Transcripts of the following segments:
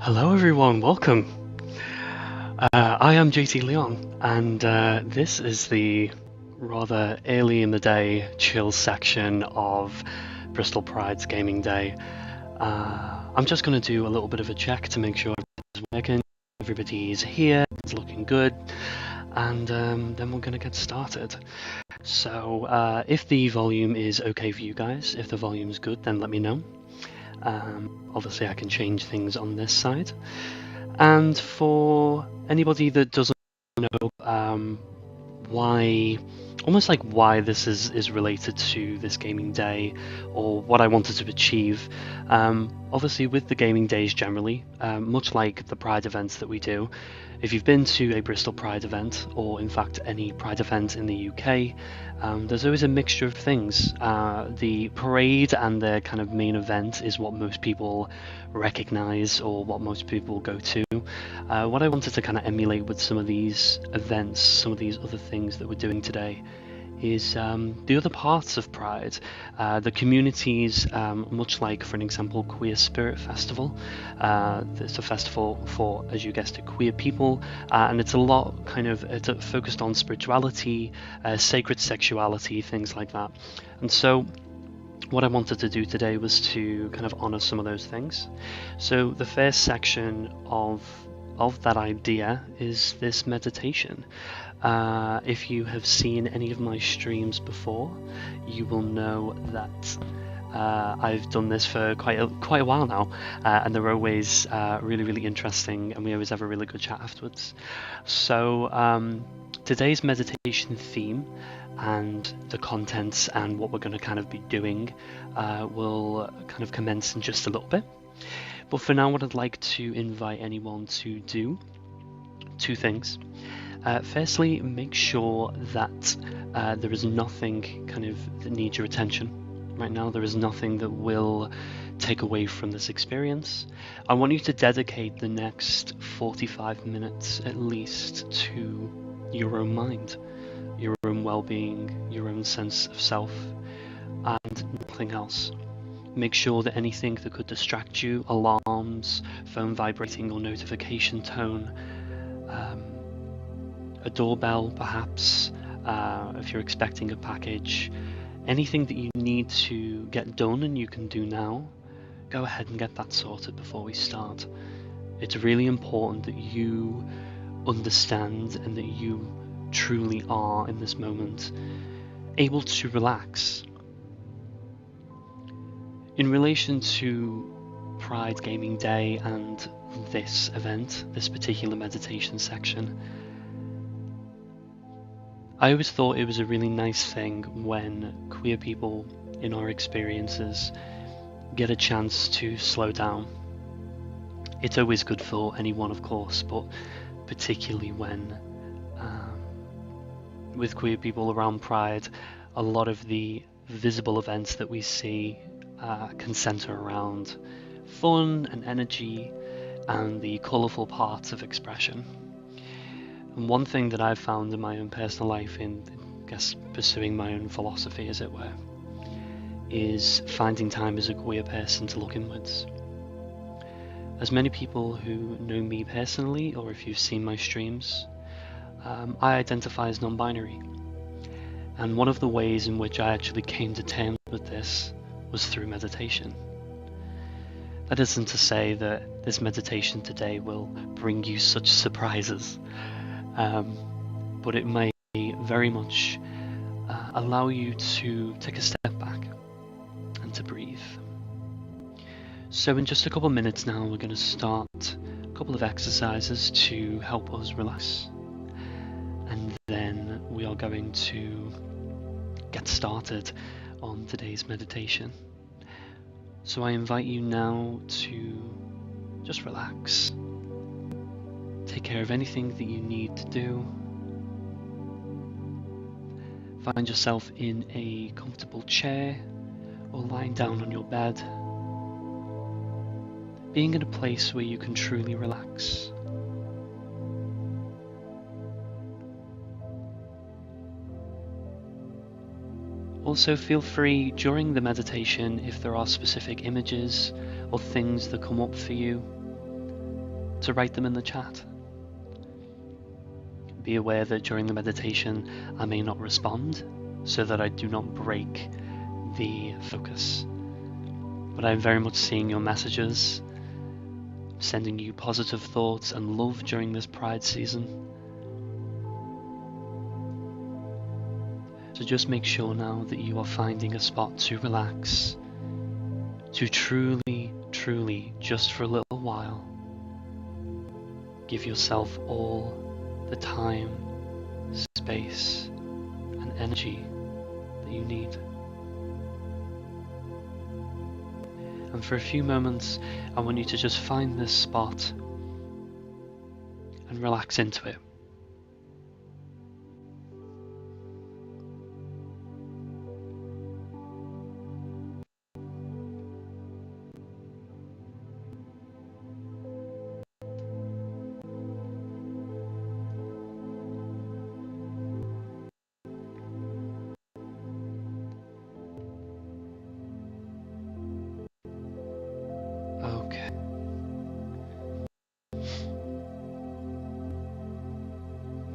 Hello everyone, welcome. I am JT Leon, and this is the rather early in the day chill section of Bristol Pride's gaming day. I'm just going to do a little bit of a check to make sure everybody's working, everybody's here, it's looking good, and then we're going to get started. So if the volume is okay for you guys, if the volume's good, then let me know. Obviously I can change things on this side. And for anybody that doesn't know why, almost like why this is related to this gaming day or what I wanted to achieve, obviously with the gaming days generally, much like the Pride events that we do, if you've been to a Bristol Pride event, or in fact any Pride event in the UK, there's always a mixture of things. The parade and the kind of main event is what most people recognize or what most people go to. What I wanted to kind of emulate with some of these events, some of these other things that we're doing today, is the other parts of Pride, the communities, much like, for an example, Queer Spirit Festival. It's a festival for, as you guessed it, queer people, and it's a lot it's focused on spirituality, sacred sexuality, things like that. And so what I wanted to do today was to kind of honor some of those things. So the first section of that idea is this meditation. If you have seen any of my streams before, you will know that I've done this for quite a while now, and they're always really interesting, and we always have a really good chat afterwards. So today's meditation theme and the contents and what we're going to kind of be doing will kind of commence in just a little bit. But for now, what I'd like to invite anyone to do, two things. Firstly, make sure that there is nothing kind of that needs your attention right now. There is nothing that will take away from this experience. I want you to dedicate the next 45 minutes at least to your own mind, your own well-being, your own sense of self, and nothing else. Make sure that anything that could distract you, alarms, phone vibrating or notification tone, a doorbell perhaps, if you're expecting a package, anything that you need to get done and you can do now, go ahead and get that sorted before we start. It's really important that you understand and that you truly are in this moment able to relax. In relation to Pride Gaming Day and this event, this particular meditation section, I always thought it was a really nice thing when queer people in our experiences get a chance to slow down. It's always good for anyone, of course, but particularly when with queer people around Pride, a lot of the visible events that we see can centre around fun and energy and the colourful parts of expression. And one thing that I've found in my own personal life, in I guess pursuing my own philosophy as it were, is finding time as a queer person to look inwards. As many people who know me personally, or if you've seen my streams, I identify as non-binary. And one of the ways in which I actually came to terms with this was through meditation. That isn't to say that this meditation today will bring you such surprises, but it may very much allow you to take a step back and to breathe. So in just a couple of minutes now, we're going to start a couple of exercises to help us relax, and then we are going to get started on today's meditation. So I invite you now to just relax. Take care of anything that you need to do. Find yourself in a comfortable chair or lying down on your bed, being in a place where you can truly relax. Also, feel free during the meditation, if there are specific images or things that come up for you, to write them in the chat. Be aware that during the meditation I may not respond, so that I do not break the focus. But I'm very much seeing your messages, sending you positive thoughts and love during this Pride season. So just make sure now that you are finding a spot to relax, to truly, just for a little while, give yourself all the time, space, and energy that you need. And for a few moments, I want you to just find this spot and relax into it. Okay.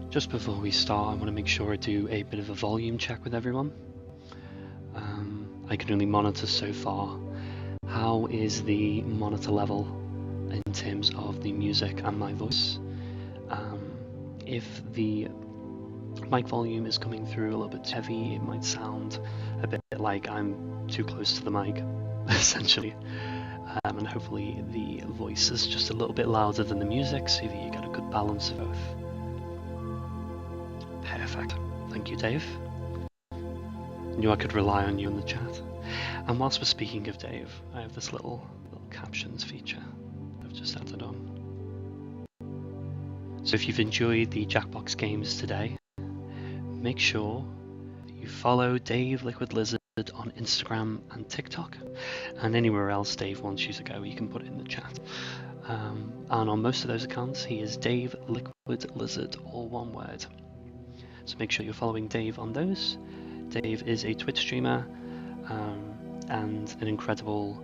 Just before we start, I want to make sure I do a bit of a volume check with everyone. I can only monitor so far. How is the monitor level in terms of the music and my voice? If the mic volume is coming through a little bit heavy, it might sound a bit like I'm too close to the mic, essentially. And hopefully the voice is just a little bit louder than the music, so that you get a good balance of both. Perfect. Thank you, Dave. Knew I could rely on you in the chat. And whilst we're speaking of Dave, I have this little captions feature I've just added on. So if you've enjoyed the Jackbox games today, make sure that you follow Dave Liquid Lizard on Instagram and TikTok, and anywhere else Dave wants you to go, you can put it in the chat. And on most of those accounts, he is Dave Liquid Lizard, all one word. So make sure you're following Dave on those. Dave is a Twitch streamer and an incredible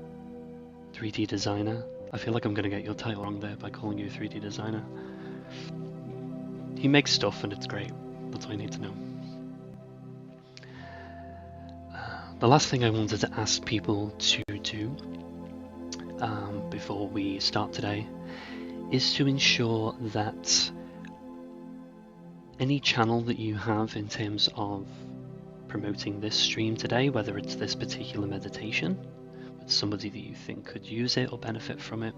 3D designer. I feel like I'm going to get your title wrong there by calling you a 3D designer. He makes stuff and it's great. That's all you need to know. The last thing I wanted to ask people to do before we start today is to ensure that any channel that you have in terms of promoting this stream today, whether it's this particular meditation with somebody that you think could use it or benefit from it,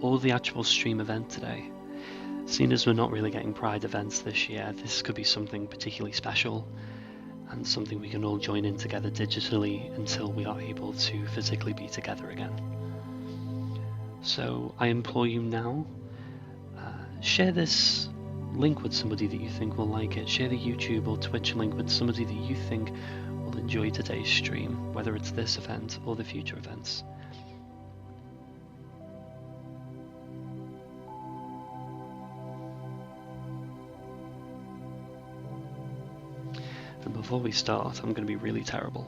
or the actual stream event today. Seeing as we're not really getting Pride events this year, this could be something particularly special and something we can all join in together digitally until we are able to physically be together again. So I implore you now, share this link with somebody that you think will like it. Share the YouTube or Twitch link with somebody that you think will enjoy today's stream, whether it's this event or the future events. And before we start, I'm going to be really terrible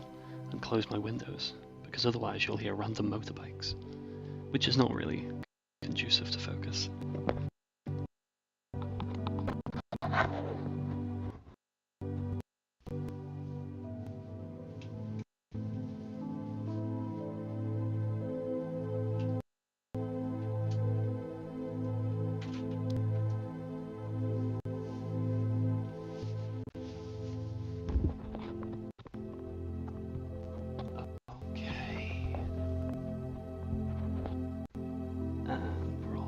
and close my windows, because otherwise you'll hear random motorbikes, which is not really conducive to focus.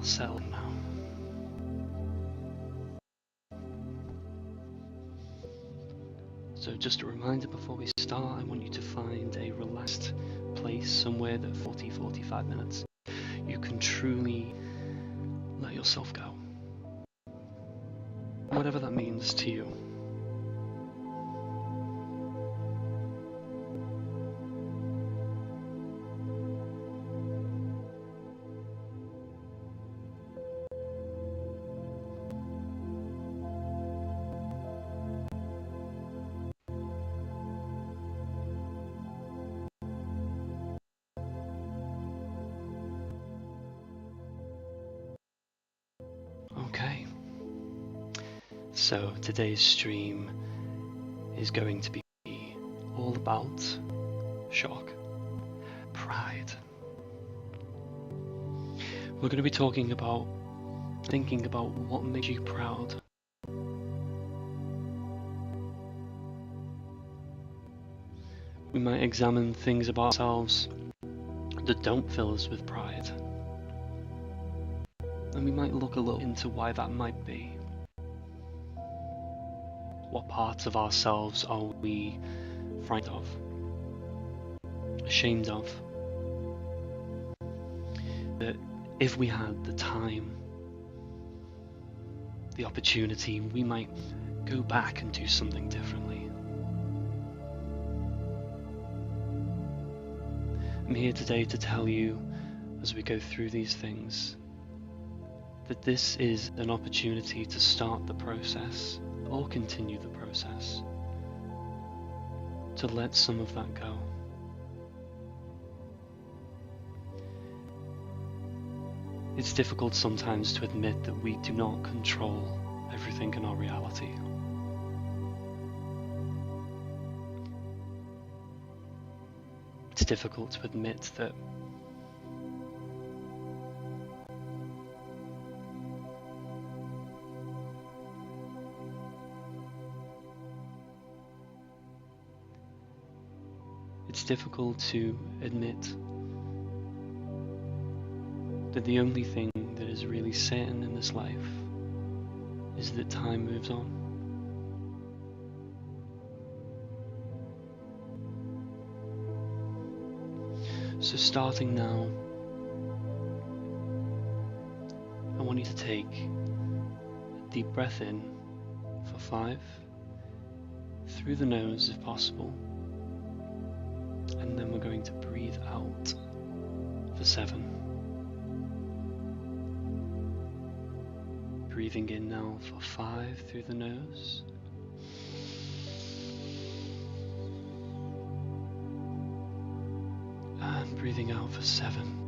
Settle now. So just a reminder before we start, I want you to find a relaxed place somewhere that 40-45 minutes you can truly let yourself go. Whatever that means to you. So today's stream is going to be all about shock, pride. We're going to be thinking about what makes you proud. We might examine things about ourselves that don't fill us with pride. And we might look a little into why that might be. What parts of ourselves are we frightened of, ashamed of? That if we had the time, the opportunity, we might go back and do something differently. I'm here today to tell you, as we go through these things, that this is an opportunity to start the process or continue the process, to let some of that go. It's difficult sometimes to admit that we do not control everything in our reality. It's difficult to admit that the only thing that is really certain in this life is that time moves on. So starting now, I want you to take a deep breath in for 5, through the nose if possible, and then we're going to breathe out for 7. Breathing in now for 5 through the nose. And breathing out for 7.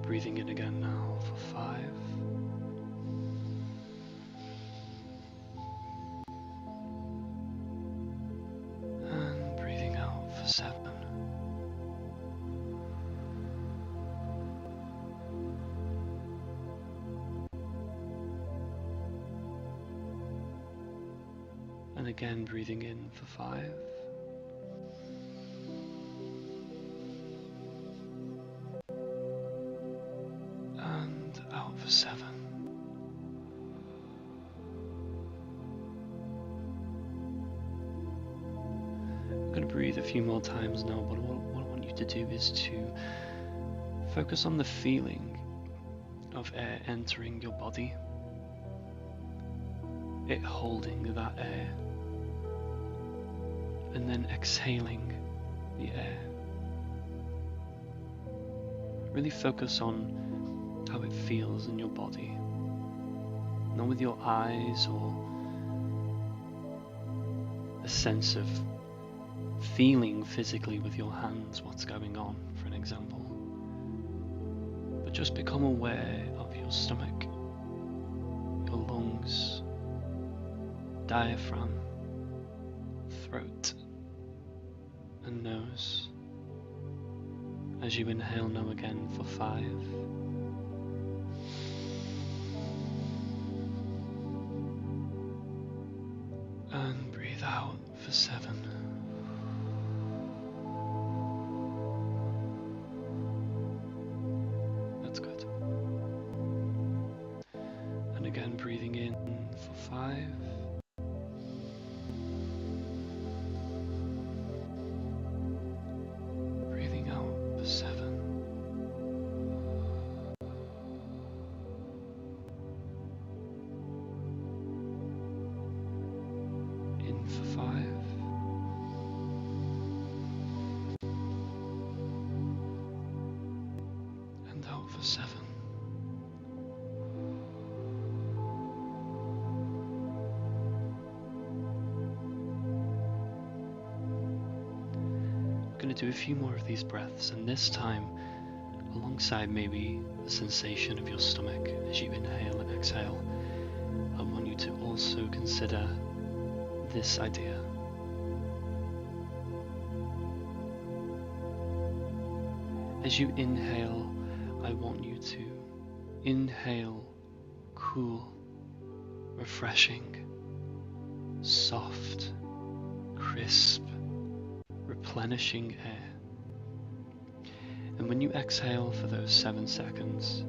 Breathing in again now for 5. And breathing out for 7. And again breathing in for 5. And out for 7. I'm going to breathe a few more times now, but what I want you to do is to focus on the feeling of air entering your body, it holding that air, and then exhaling the air. Really focus on how it feels in your body, not with your eyes or a sense of feeling physically with your hands what's going on, for an example, but just become aware of your stomach, your lungs, diaphragm, throat, and nose. As you inhale now again for 5. And breathe out for 7. That's good. And again breathing in for 5. Breathing out for 7. In for 5. And out for 7. do a few more of these breaths, and this time, alongside maybe the sensation of your stomach as you inhale and exhale, I want you to also consider this idea. As you inhale, I want you to inhale cool, refreshing, soft, crisp, replenishing air. And when you exhale for those 7 seconds,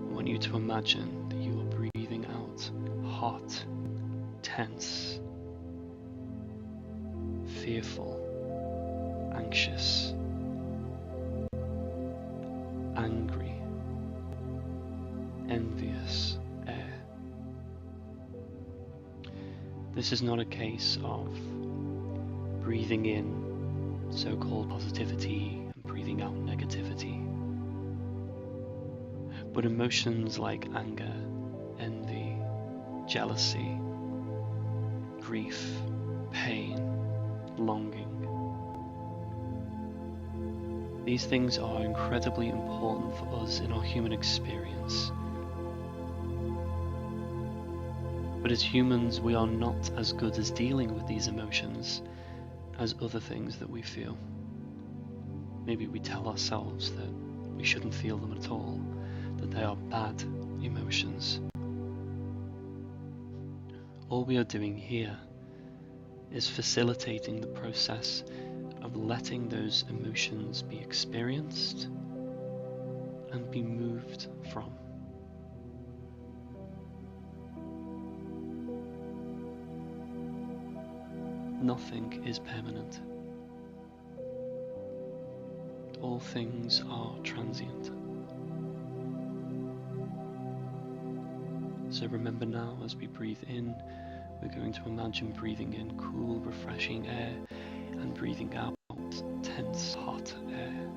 I want you to imagine that you are breathing out hot, tense, fearful, anxious, angry, envious air. This is not a case of breathing in so-called positivity and breathing out negativity, but emotions like anger, envy, jealousy, grief, pain, longing. These things are incredibly important for us in our human experience. But as humans, we are not as good as dealing with these emotions as other things that we feel. Maybe we tell ourselves that we shouldn't feel them at all, that they are bad emotions. All we are doing here is facilitating the process of letting those emotions be experienced and be moved from. Nothing is permanent. All things are transient. So remember now, as we breathe in, we're going to imagine breathing in cool, refreshing air and breathing out tense, hot air.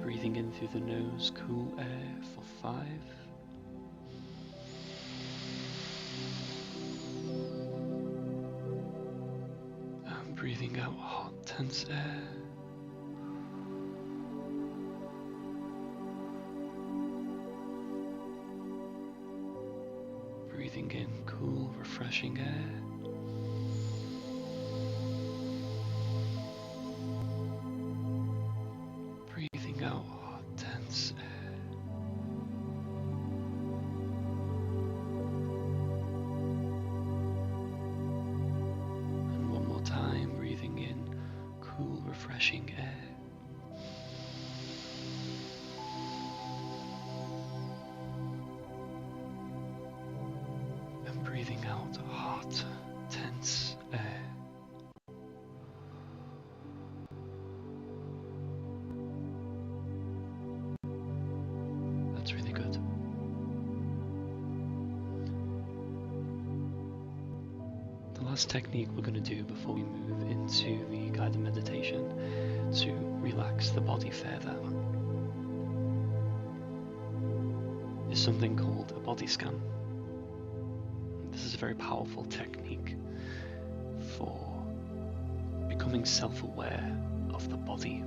Breathing in through the nose, cool air for 5. And breathing out hot, tense air. Breathing in cool, refreshing air. Breathing out hot, tense air. And one more time, breathing in cool, refreshing air. Breathing out hot, tense air. That's really good. The last technique we're going to do before we move into the guided meditation to relax the body further is something called a body scan. This is a very powerful technique for becoming self-aware of the body,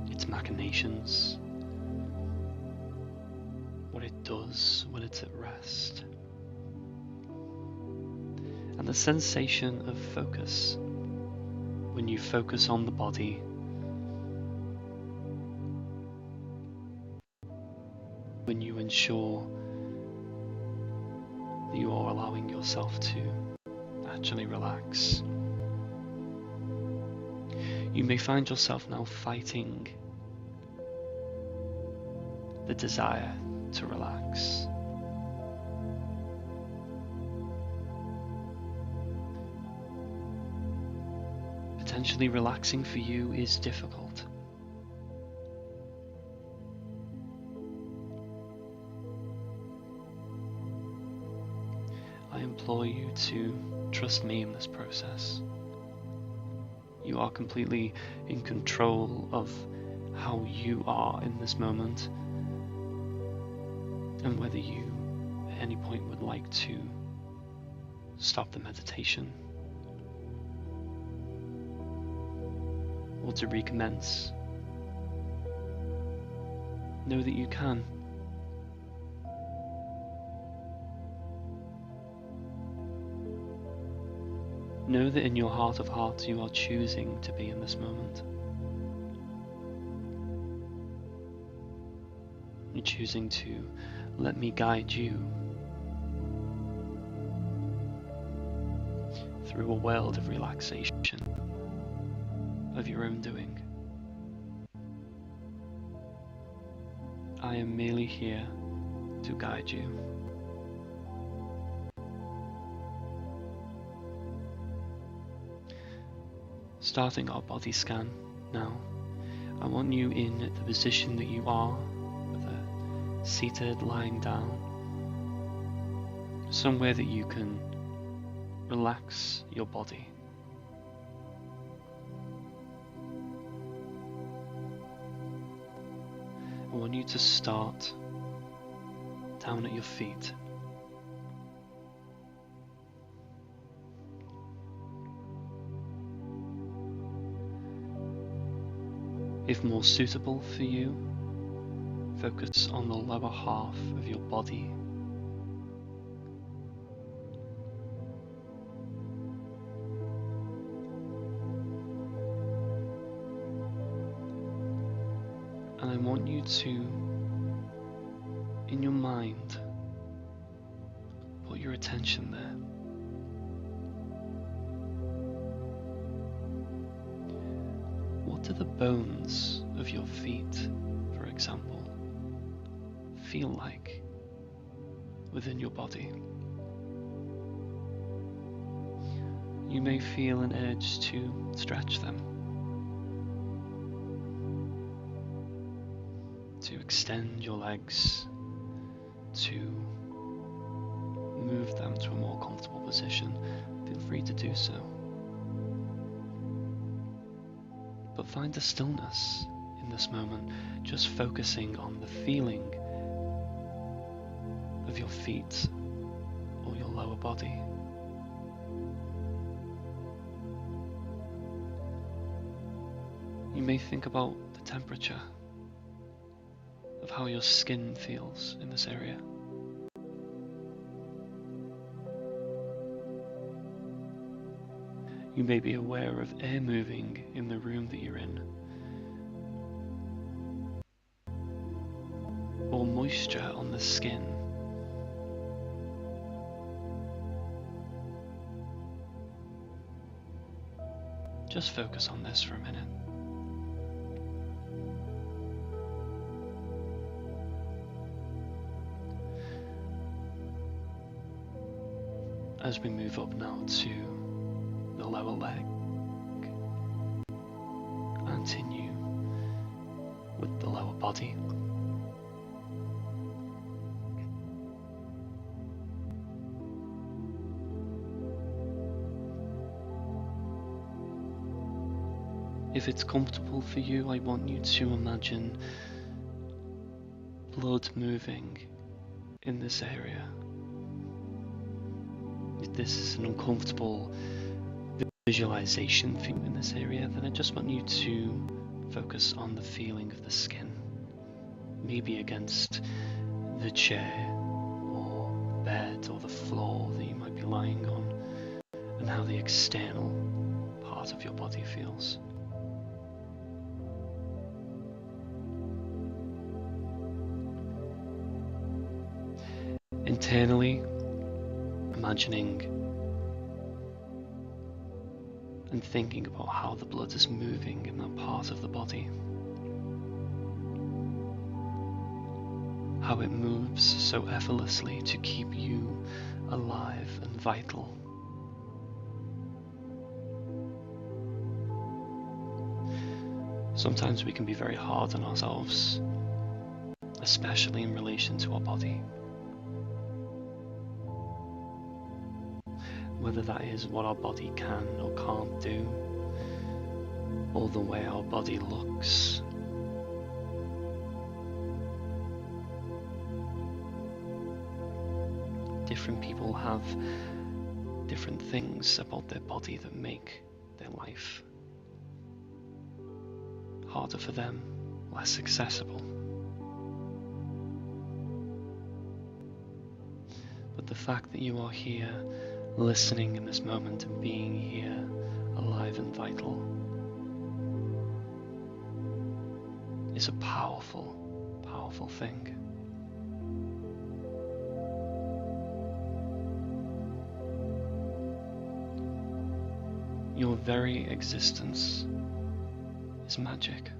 its machinations, what it does when it's at rest, and the sensation of focus when you focus on the body, when you ensure you are allowing yourself to actually relax. You may find yourself now fighting the desire to relax. Potentially relaxing for you is difficult. I implore you to trust me in this process. You are completely in control of how you are in this moment, and whether you at any point would like to stop the meditation able to recommence. Know that you can. Know that in your heart of hearts you are choosing to be in this moment. You're choosing to let me guide you through a world of relaxation, of your own doing. I am merely here to guide you. Starting our body scan now, I want you in the position that you are, whether seated, lying down, somewhere that you can relax your body. I want you to start down at your feet. If more suitable for you, focus on the lower half of your body. And I want you to, in your mind, put your attention there. What do the bones of your feet, for example, feel like within your body? You may feel an urge to stretch them, to extend your legs, to move them to a more comfortable position. Feel free to do so. But find a stillness in this moment, just focusing on the feeling of your feet or your lower body. You may think about the temperature of how your skin feels in this area. You may be aware of air moving in the room that you're in, or moisture on the skin. Just focus on this for a minute. As we move up now to the lower leg, continue with the lower body. If it's comfortable for you, I want you to imagine blood moving in this area. If this is an uncomfortable visualization for you in this area, then I just want you to focus on the feeling of the skin, maybe against the chair or the bed or the floor that you might be lying on, and how the external part of your body feels. Internally, imagining and thinking about how the blood is moving in that part of the body, how it moves so effortlessly to keep you alive and vital. Sometimes we can be very hard on ourselves, especially in relation to our body. Whether that is what our body can or can't do, or the way our body looks. Different people have different things about their body that make their life. harder for them, less accessible. But the fact that you are here, listening in this moment and being here, alive and vital, is a powerful, powerful thing. Your very existence is magic.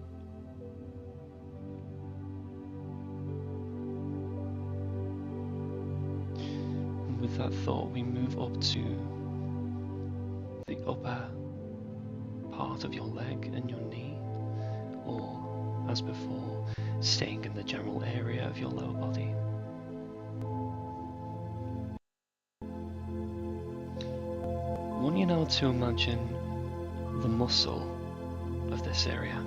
And with that thought, we move up to the upper part of your leg and your knee, or as before, staying in the general area of your lower body. I want you now to imagine the muscle of this area.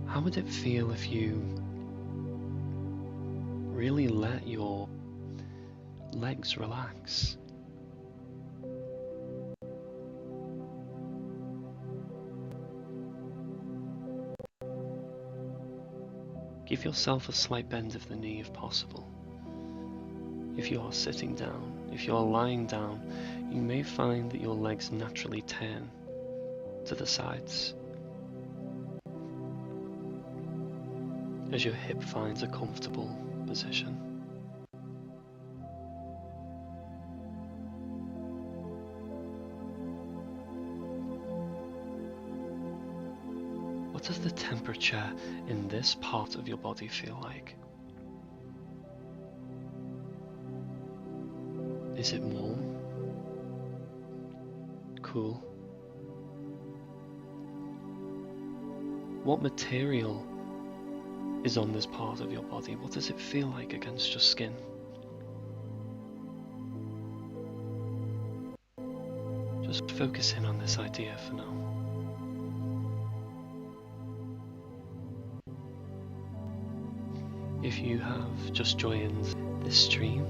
How would it feel if you really let your legs relax? Give yourself a slight bend of the knee if possible. If you are sitting down, if you are lying down, you may find that your legs naturally turn to the sides as your hip finds a comfortable position. What does the temperature in this part of your body feel like? Is it warm? Cool? What material is on this part of your body? What does it feel like against your skin? Just focus in on this idea for now. If you have just joined this stream,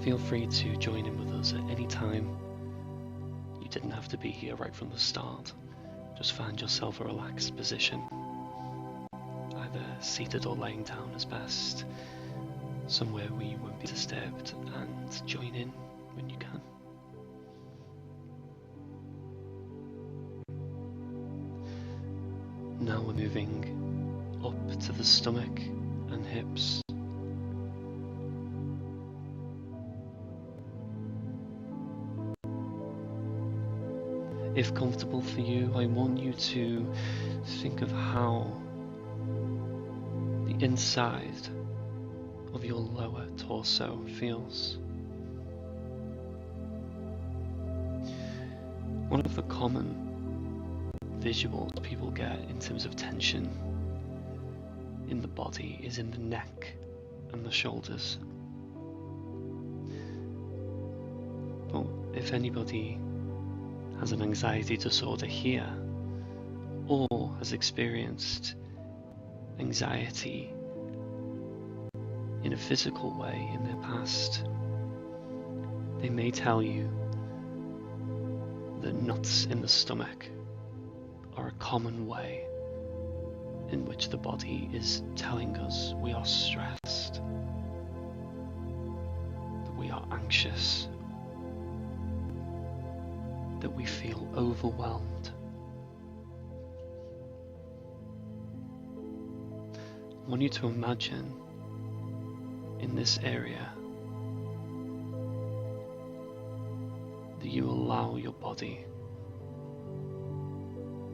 feel free to join in with us at any time. You didn't have to be here right from the start. Just find yourself a relaxed position, either seated or laying down as best, somewhere where you won't be disturbed, and join in when you can. Now we're moving up to the stomach and hips. If comfortable for you, I want you to think of how the inside of your lower torso feels. One of the common visuals people get in terms of tension in the body is in the neck and the shoulders. But if anybody has an anxiety disorder here, or has experienced anxiety in a physical way in their past, they may tell you that knots in the stomach are a common way in which the body is telling us we are stressed, that we are anxious, that we feel overwhelmed. I want you to imagine in this area that you allow your body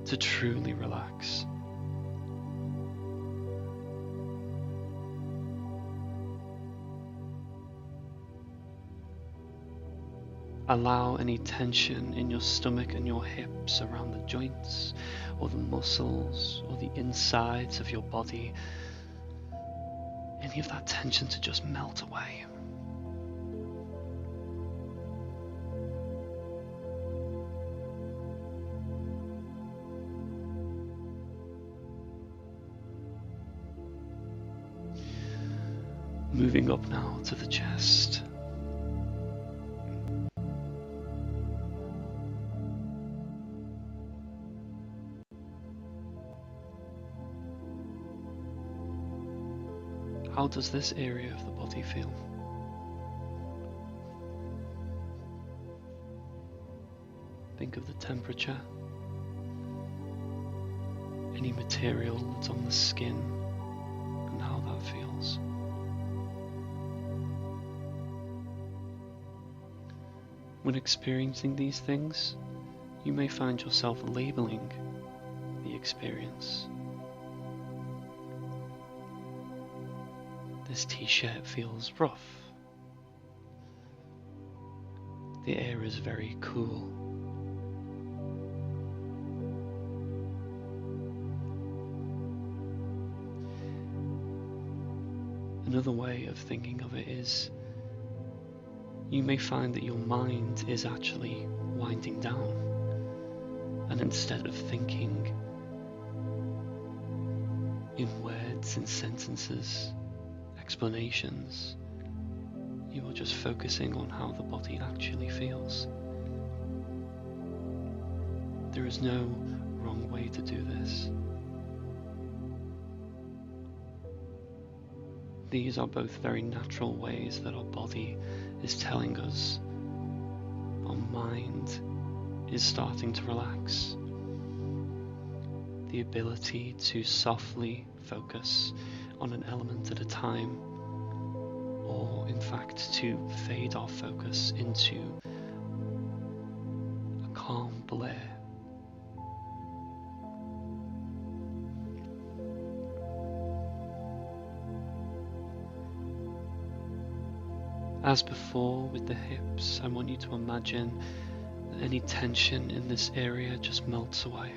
to truly relax. Allow any tension in your stomach and your hips around the joints or the muscles or the insides of your body, any of that tension to just melt away. Moving up now to the chest. How does this area of the body feel? Think of the temperature, any material that's on the skin, and how that feels. When experiencing these things, you may find yourself labeling the experience. This t-shirt feels rough. The air is very cool. Another way of thinking of it is, you may find that your mind is actually winding down, and instead of thinking in words and sentences, explanations, you are just focusing on how the body actually feels. There is no wrong way to do this. These are both very natural ways that our body is telling us our mind is starting to relax. The ability to softly focus on an element at a time, or in fact to fade our focus into a calm blur. As before with the hips, I want you to imagine that any tension in this area just melts away.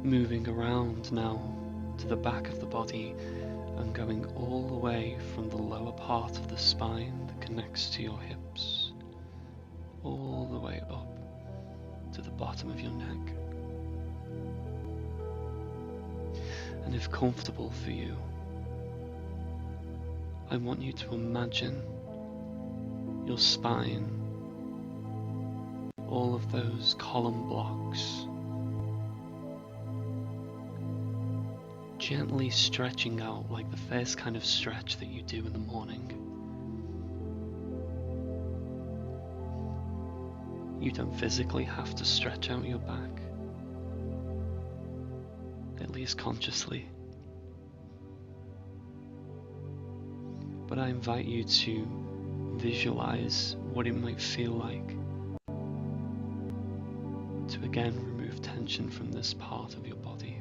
Moving around now to the back of the body and going all the way from the lower part of the spine that connects to your hips, all the way up to the bottom of your neck. And if comfortable for you, I want you to imagine your spine, all of those column blocks, gently stretching out like the first kind of stretch that you do in the morning. You don't physically have to stretch out your back, at least consciously. But I invite you to visualize what it might feel like to again remove tension from this part of your body.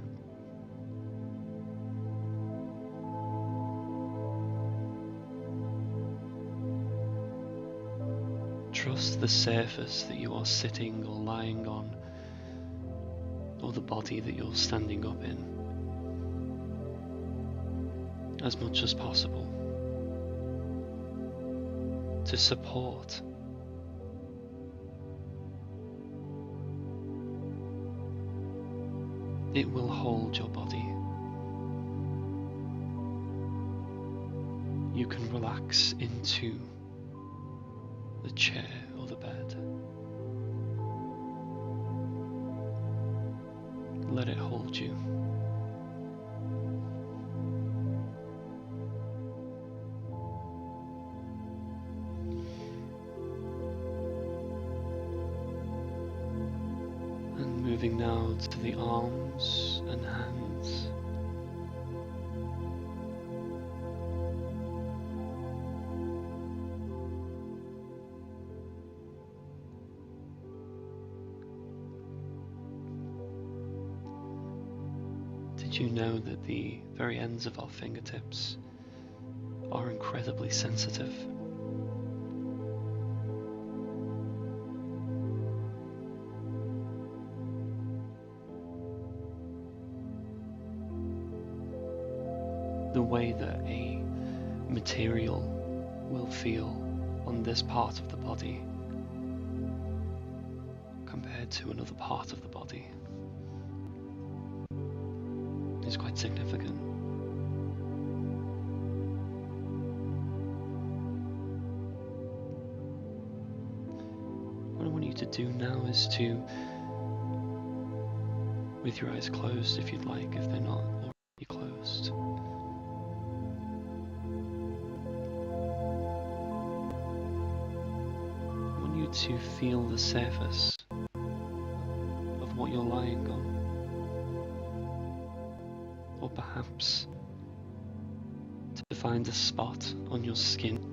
Trust the surface that you are sitting or lying on, or the body that you're standing up in, as much as possible, to support. It will hold your body. You can relax into the chair or the bed. Let it hold you. And moving now to the arms and hands. Did you know that the very ends of our fingertips are incredibly sensitive? The way that a material will feel on this part of the body compared to another part of the body is quite significant. What I want you to do now is to, with your eyes closed if you'd like, if they're not already closed, I want you to feel the surface of what you're lying on, or perhaps to find a spot on your skin.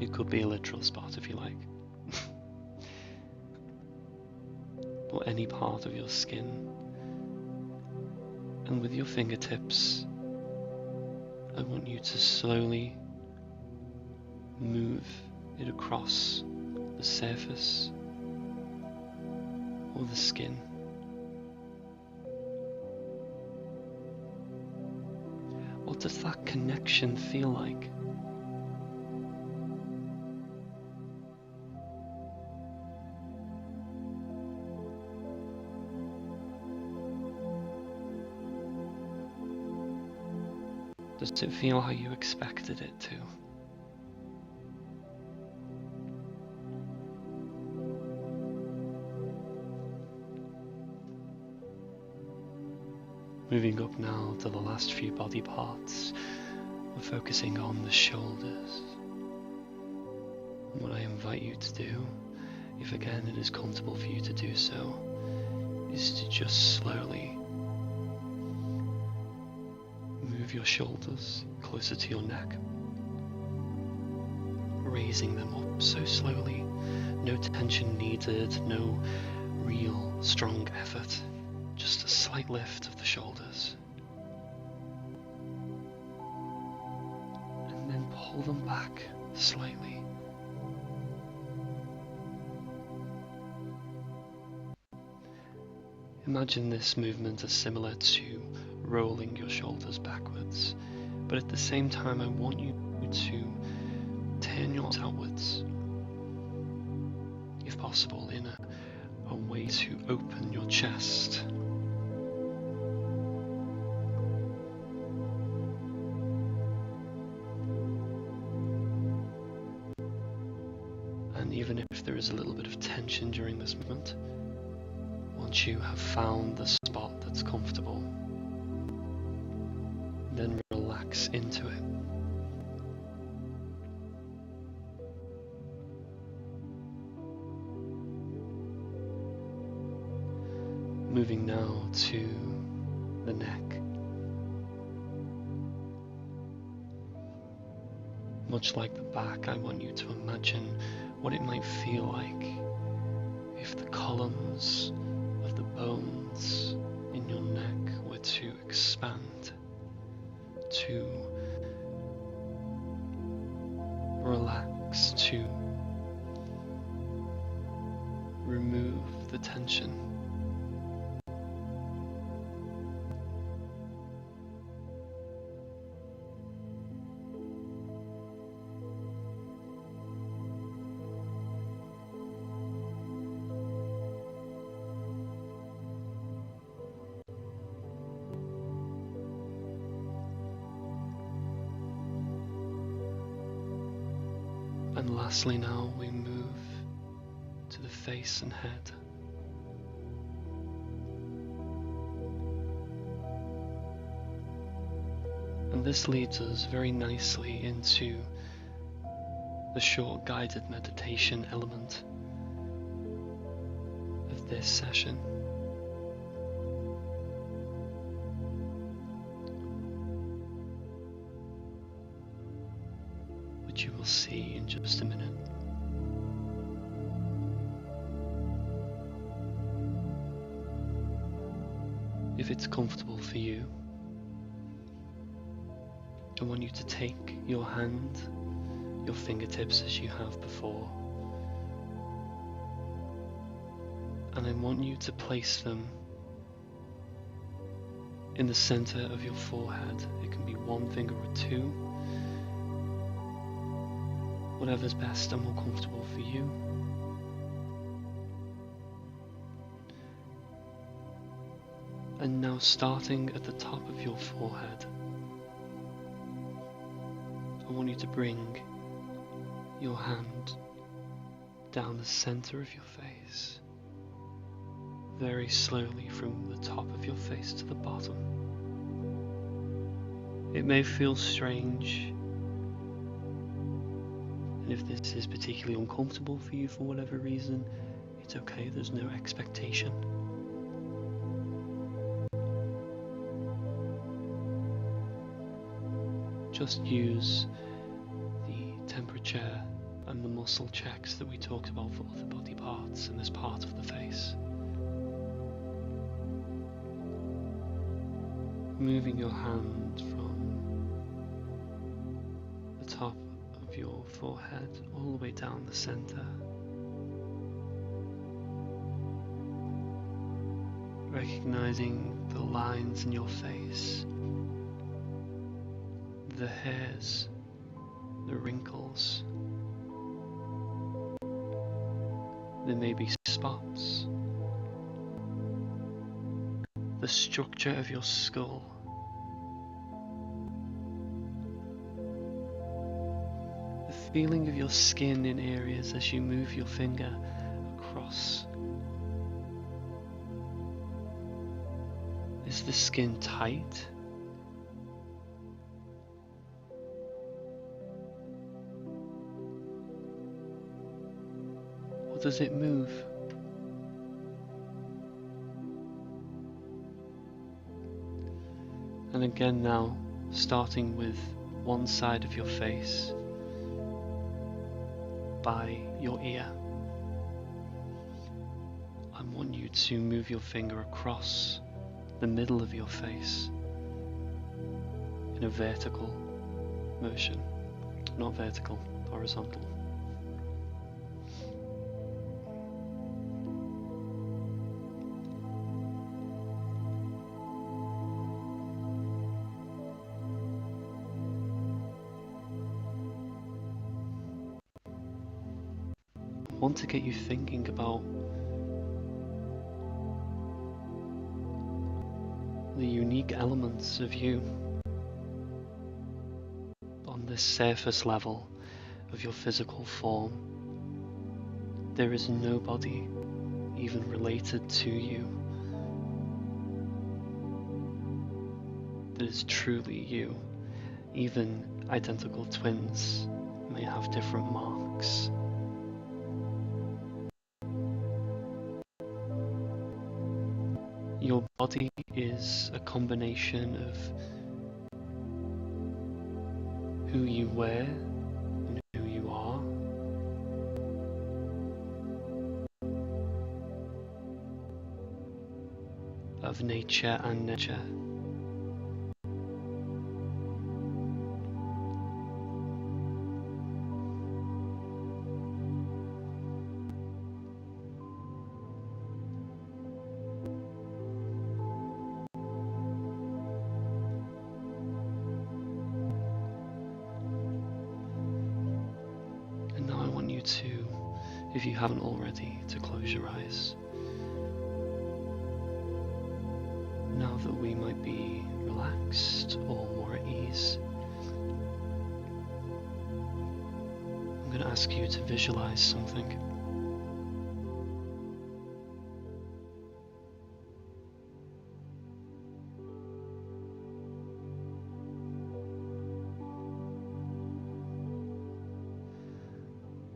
It could be a literal spot if you like, or any part of your skin. And with your fingertips, I want you to slowly move it across the surface or the skin. What does that connection feel like? Does it feel how you expected it to? Moving up now to the last few body parts, we're focusing on the shoulders. And what I invite you to do, if again it is comfortable for you to do so, is to just slowly move your shoulders closer to your neck, raising them up so slowly, no tension needed, no real strong effort, just a slight lift of the shoulders. And then pull them back slightly. Imagine this movement as similar to rolling your shoulders backwards, but at the same time I want you to turn your arms outwards, if possible in a way to open your chest. And even if there is a little bit of tension during this movement, once you have found the spot that's comfortable, then relax into it. Moving now to the neck. Much like the back, I want you to imagine what it might feel like if the columns of the bones in your neck were to expand, to relax, to remove the tension. And lastly now we move to the face and head. And this leads us very nicely into the short guided meditation element of this session. Which you will see in just a minute. If it's comfortable for you, I want you to take your hand, your fingertips as you have before, and I want you to place them in the center of your forehead. It can be one finger or two, whatever's best and more comfortable for you. And now, starting at the top of your forehead, I want you to bring your hand down the center of your face, very slowly from the top of your face to the bottom. It may feel strange, and if this is particularly uncomfortable for you for whatever reason, it's okay, there's no expectation. Just use the temperature and the muscle checks that we talked about for other body parts in this part of the face. Moving your hand from the top of your forehead all the way down the center. Recognizing the lines in your face, the hairs, the wrinkles. There may be spots. The structure of your skull. The feeling of your skin in areas as you move your finger across. Is the skin tight? Or does it move? And again now, starting with one side of your face, by your ear. I want you to move your finger across the middle of your face in a vertical motion. Not vertical, horizontal. I want to get you thinking about the unique elements of you on this surface level of your physical form. There is nobody even related to you that is truly you. Even identical twins may have different marks. Your body is a combination of who you were and who you are. Of nature and nurture. To, if you haven't already, to close your eyes. Now that we might be relaxed or more at ease, I'm going to ask you to visualize something.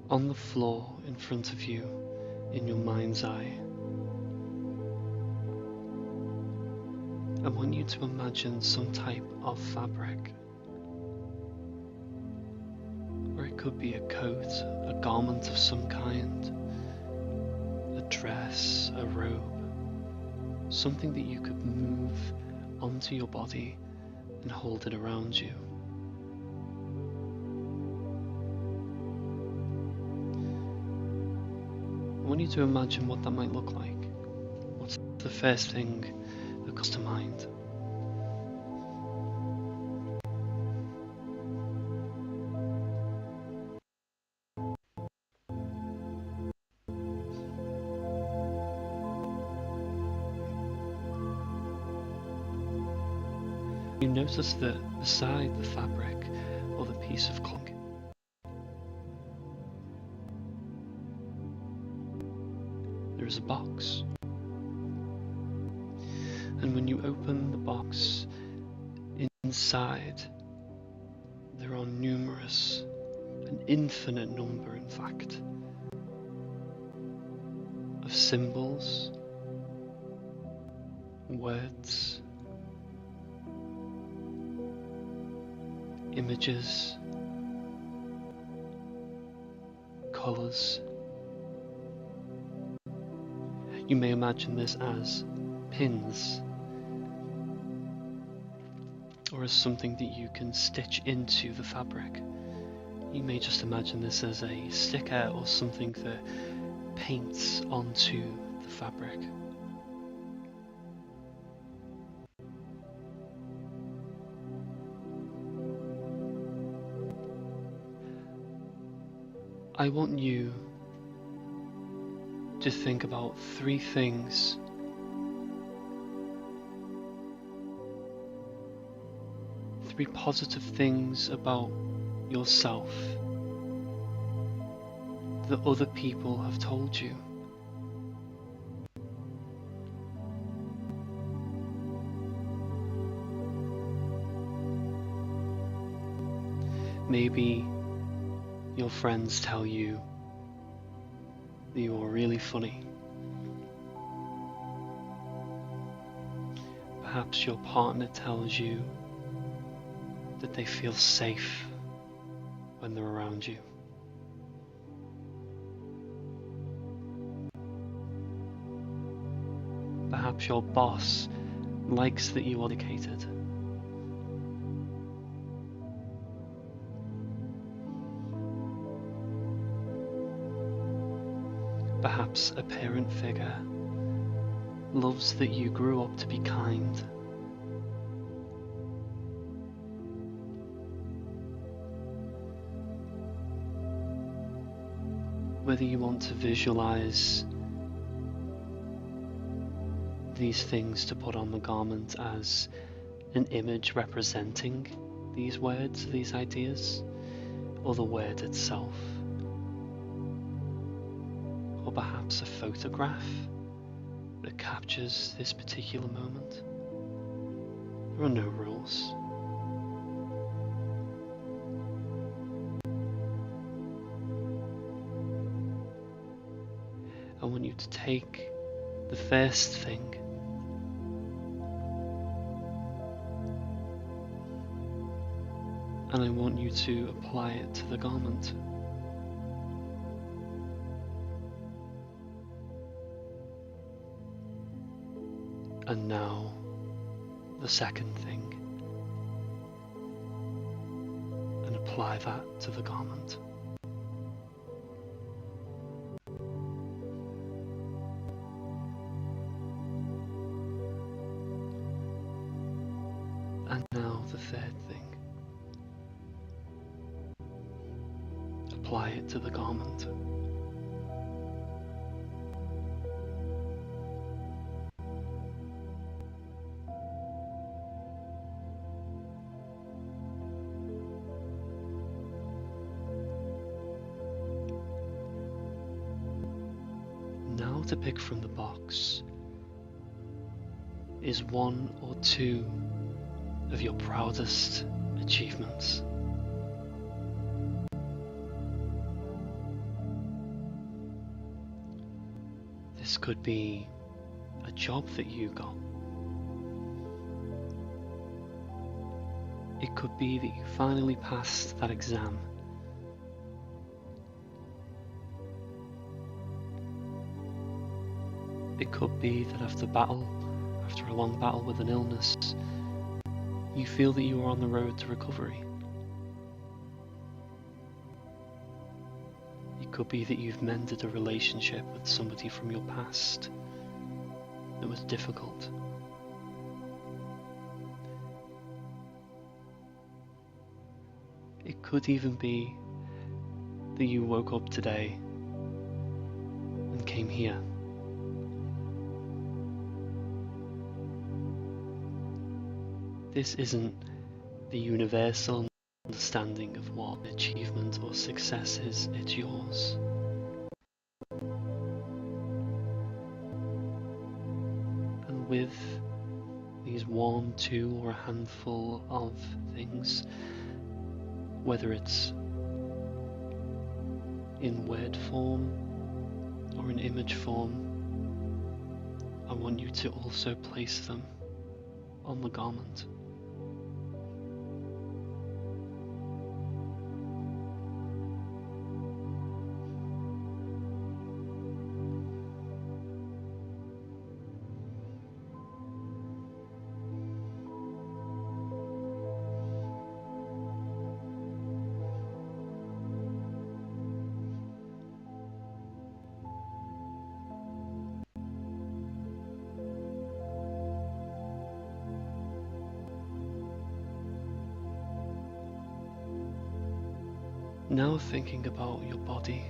On the floor in front of you, in your mind's eye, I want you to imagine some type of fabric, or it could be a coat, a garment of some kind, a dress, a robe, something that you could move onto your body and hold it around you. I want you to imagine what that might look like. What's the first thing that comes to mind? You notice that beside the fabric or the piece of cloth, there is a box. And when you open the box, inside there are numerous, an infinite number in fact, of symbols, words, images, colours. You may imagine this as pins, or as something that you can stitch into the fabric. You may just imagine this as a sticker or something that paints onto the fabric. I want you to think about 3 things three positive things about yourself that other people have told you. Maybe your friends tell you that you are really funny. Perhaps your partner tells you that they feel safe when they're around you. Perhaps your boss likes that you are dedicated. Perhaps a parent figure loves that you grew up to be kind. Whether you want to visualize these things to put on the garment as an image representing these words, these ideas, or the word itself, or perhaps a photograph that captures this particular moment. There are no rules. I want you to take the first thing and I want you to apply it to the garment. And now, the second thing, and apply that to the garment. And now the third thing. Apply it to the garment. Now to pick from the box is 1 or 2 of your proudest achievements. This could be a job that you got. It could be that you finally passed that exam. It could be that after a long battle with an illness, you feel that you are on the road to recovery. It could be that you've mended a relationship with somebody from your past that was difficult. It could even be that you woke up today and came here. This isn't the universal understanding of what achievement or success is, it's yours. And with these one, two, or a handful of things, whether it's in word form or in image form, I want you to also place them on the garment. Now thinking about your body.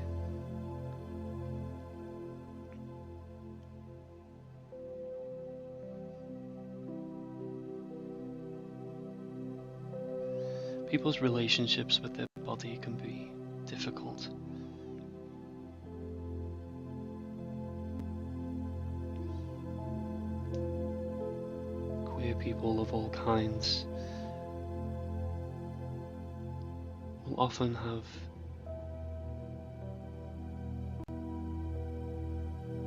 People's relationships with their body can be difficult. Queer people of all kinds will often have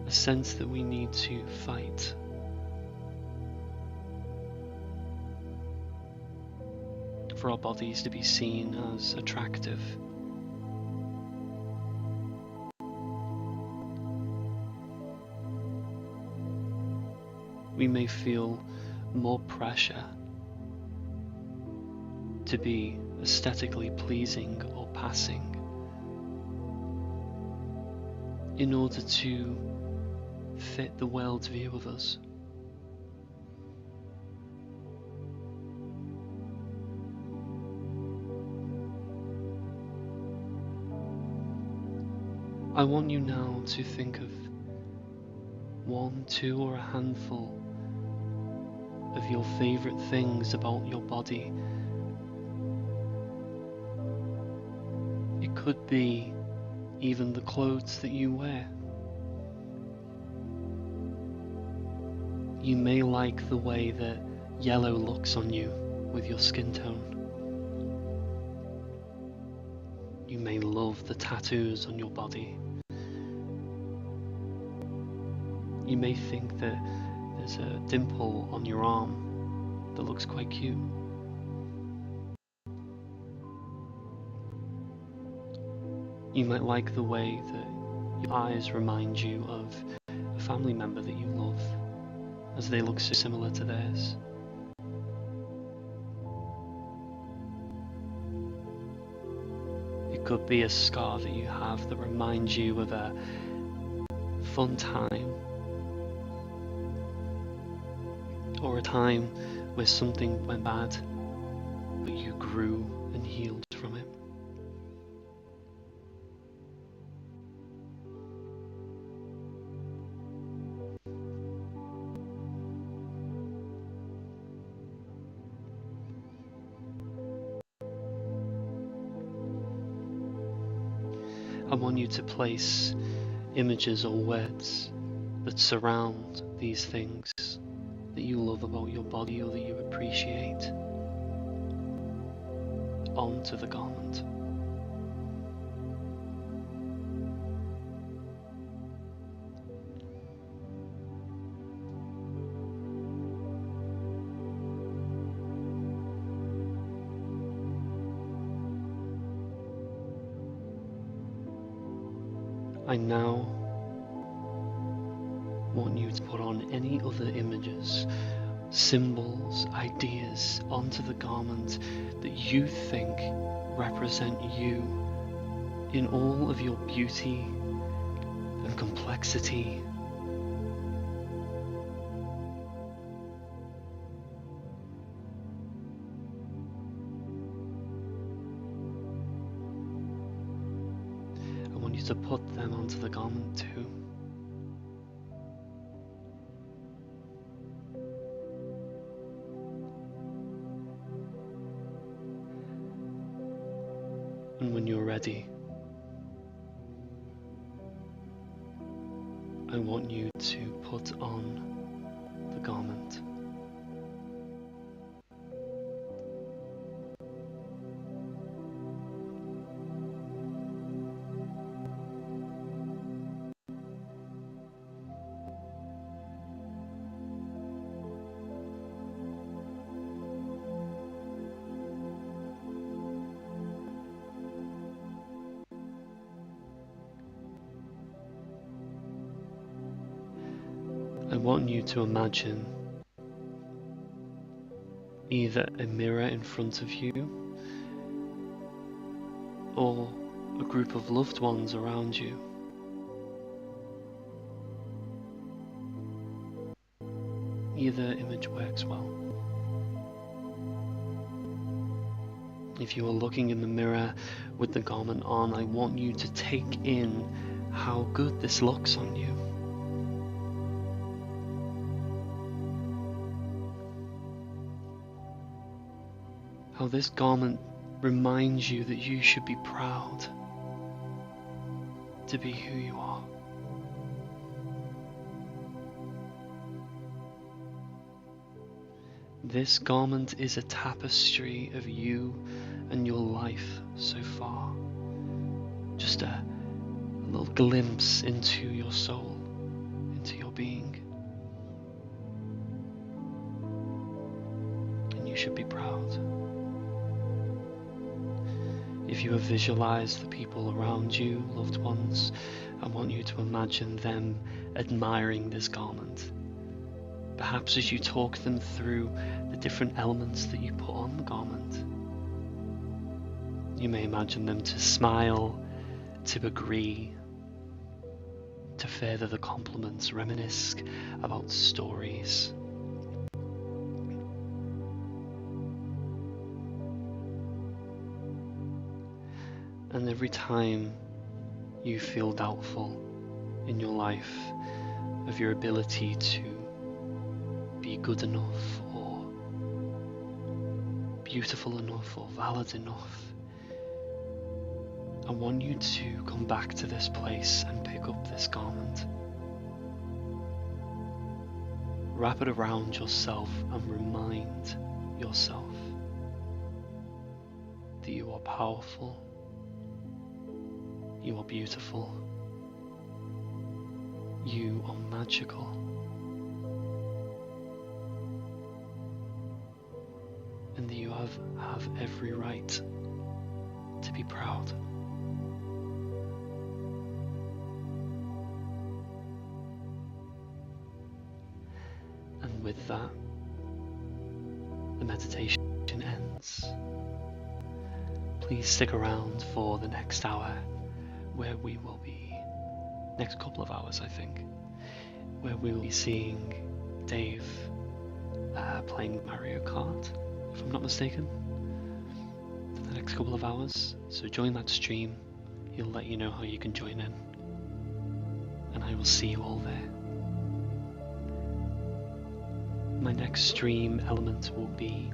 a sense that we need to fight for our bodies to be seen as attractive. We may feel more pressure to be aesthetically pleasing or passing in order to fit the world's view of us. I want you now to think of one, two, or a handful of your favourite things about your body. It could be even the clothes that you wear. You may like the way that yellow looks on you with your skin tone. You may love the tattoos on your body. You may think that there's a dimple on your arm that looks quite cute. You might like the way that your eyes remind you of a family member that you love, as they look so similar to theirs. It could be a scar that you have that reminds you of a fun time, or a time where something went bad, but you grew and healed from it. I want you to place images or words that surround these things that you love about your body or that you appreciate onto the garment. I now want you to put on any other images, symbols, ideas onto the garment that you think represent you in all of your beauty and complexity. I want you to put them onto the garment too. you're ready, I want you to put on the garment. I want you to imagine either a mirror in front of you or a group of loved ones around you. Either image works well. If you are looking in the mirror with the garment on, I want you to take in how good this looks on you. How this garment reminds you that you should be proud to be who you are. This garment is a tapestry of you and your life so far. Just a little glimpse into your soul, into your being. And you should be proud. If you have visualized the people around you, loved ones, I want you to imagine them admiring this garment. Perhaps as you talk them through the different elements that you put on the garment. You may imagine them to smile, to agree, to further the compliments, reminisce about stories. And every time you feel doubtful in your life of your ability to be good enough or beautiful enough or valid enough, I want you to come back to this place and pick up this garment. Wrap it around yourself and remind yourself that you are powerful. You are beautiful. You are magical. And that you have every right to be proud. And with that, the meditation ends. Please stick around for the next hour, where we will be, next couple of hours I think, where we will be seeing Dave playing Mario Kart, if I'm not mistaken, for the next couple of hours. So join that stream, he'll let you know how you can join in, and I will see you all there. My next stream element will be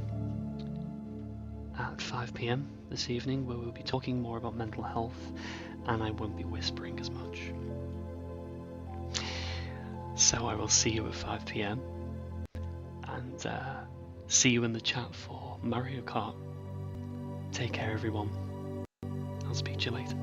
at 5 PM this evening, where we'll be talking more about mental health, and I won't be whispering as much. So I will see you at 5 PM, and see you in the chat for Mario Kart. Take care everyone. I'll speak to you later.